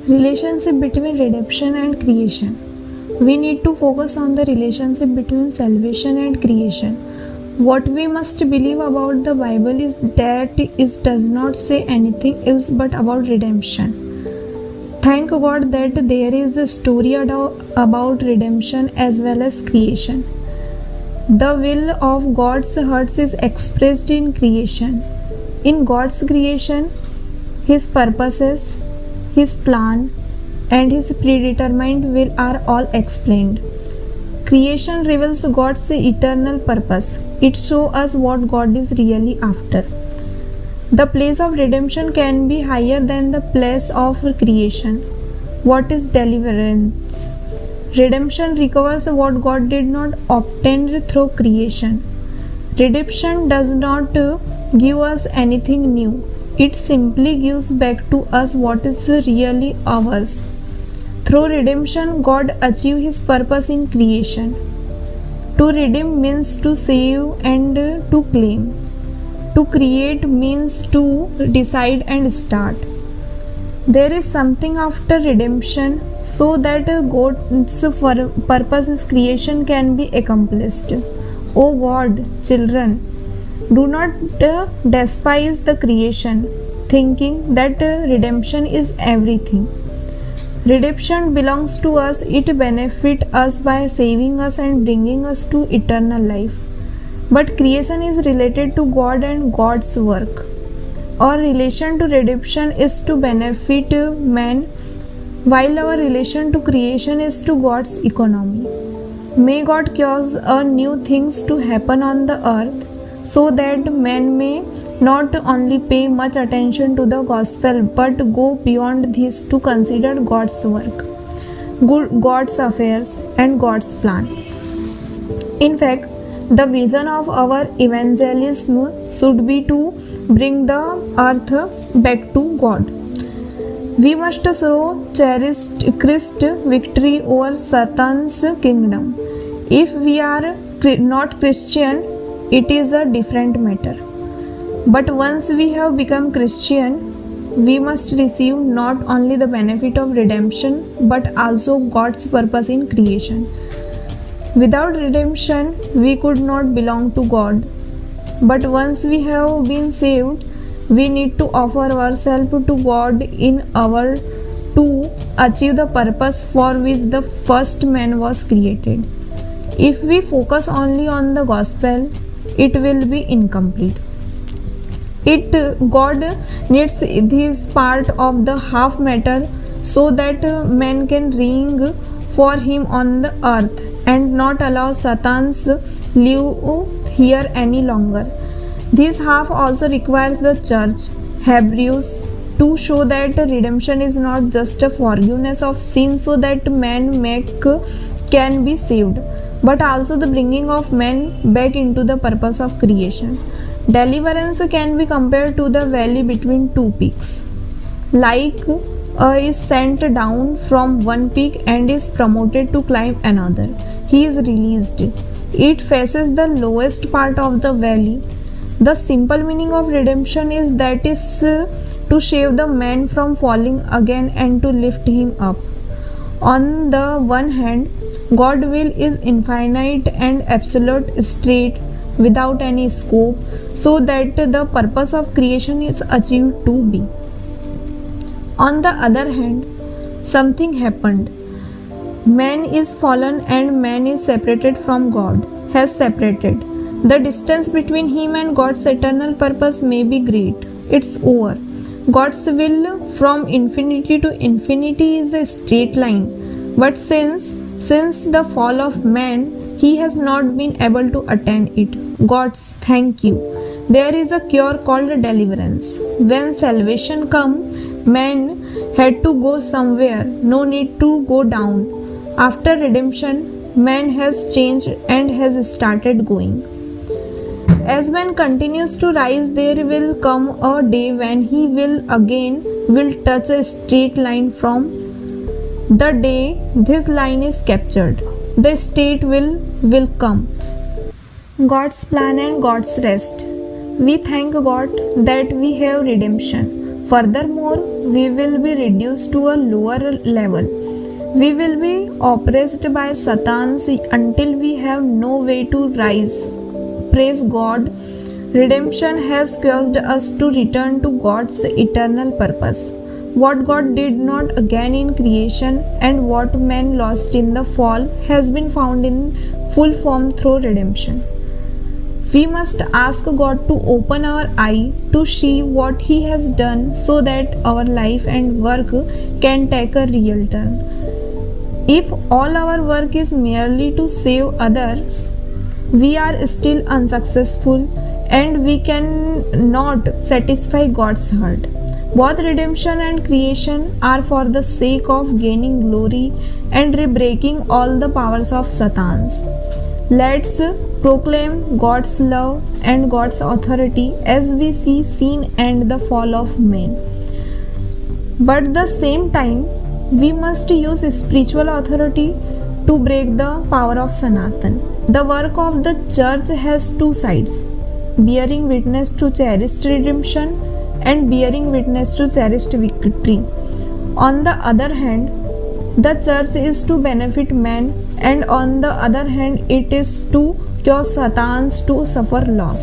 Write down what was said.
Relationship between redemption and creation. We need to focus on the relationship between salvation and creation. What we must believe about the Bible is that it does not say anything else but about redemption. Thank God that there is a story about redemption as well as creation. The will of God's heart is expressed in creation. In God's creation, His purposes, His plan, and His predetermined will are all explained. Creation reveals God's eternal purpose. It shows us what God is really after. The place of redemption can be higher than the place of creation. What is deliverance? Redemption recovers what God did not obtain through creation. Redemption does not give us anything new. It simply gives back to us what is really ours. Through redemption, God achieved His purpose in creation. To redeem means to save and to claim. To create means to decide and start. There is something after redemption so that God's purpose is creation can be accomplished. O God, children, do not despise the creation, thinking that redemption is everything. Redemption belongs to us, it benefits us by saving us and bringing us to eternal life. But creation is related to God and God's work. Our relation to redemption is to benefit man, while our relation to creation is to God's economy. May God cause new things to happen on the earth so that man may not only pay much attention to the gospel but go beyond this to consider God's work, God's affairs, and God's plan. In fact, the vision of our evangelism should be to bring the earth back to God. We must show cherished Christ's victory over Satan's kingdom. If we are not Christian, it is a different matter. But once we have become Christian, we must receive not only the benefit of redemption but also God's purpose in creation. Without redemption, we could not belong to God. But once we have been saved, we need to offer ourselves to God in our to achieve the purpose for which the first man was created. If we focus only on the gospel, it will be incomplete. God needs this part of the half matter so that man can reign for Him on the earth and not allow Satan's live here any longer. This half also requires the church, Hebrews, to show that redemption is not just a forgiveness of sin so that man can be saved, but also the bringing of man back into the purpose of creation. Deliverance can be compared to the valley between two peaks. Like is sent down from one peak and is promoted to climb another. He is released. It faces the lowest part of the valley. The simple meaning of redemption is that is to save the man from falling again and to lift him up. On the one hand, God's will is infinite and absolute, straight, without any scope, so that the purpose of creation is achieved to be. On the other hand, something happened. Man is fallen and man is separated from God, has separated. The distance between him and God's eternal purpose may be great. It's over. God's will from infinity to infinity is a straight line. But since the fall of man, he has not been able to attain it. God's thank you. There is a cure called deliverance. When salvation come, man had to go somewhere, no need to go down. After redemption, man has changed and has started going. As man continues to rise, there will come a day when he will touch a straight line from the day this line is captured. The state will come. God's plan and God's rest. We thank God that we have redemption. Furthermore, we will be reduced to a lower level. We will be oppressed by Satan until we have no way to rise. Praise God. Redemption has caused us to return to God's eternal purpose. What God did not again in creation and what man lost in the fall has been found in full form through redemption. We must ask God to open our eye to see what He has done so that our life and work can take a real turn. If all our work is merely to save others, we are still unsuccessful and we cannot satisfy God's heart. Both redemption and creation are for the sake of gaining glory and breaking all the powers of Satan's. Let's proclaim God's love and God's authority as we see sin and the fall of man. But at the same time, we must use spiritual authority to break the power of Sanatan. The work of the church has two sides: bearing witness to cherished redemption and bearing witness to cherished victory. On the other hand, the church is to benefit man, and on the other hand, it is to cause Satans to suffer loss.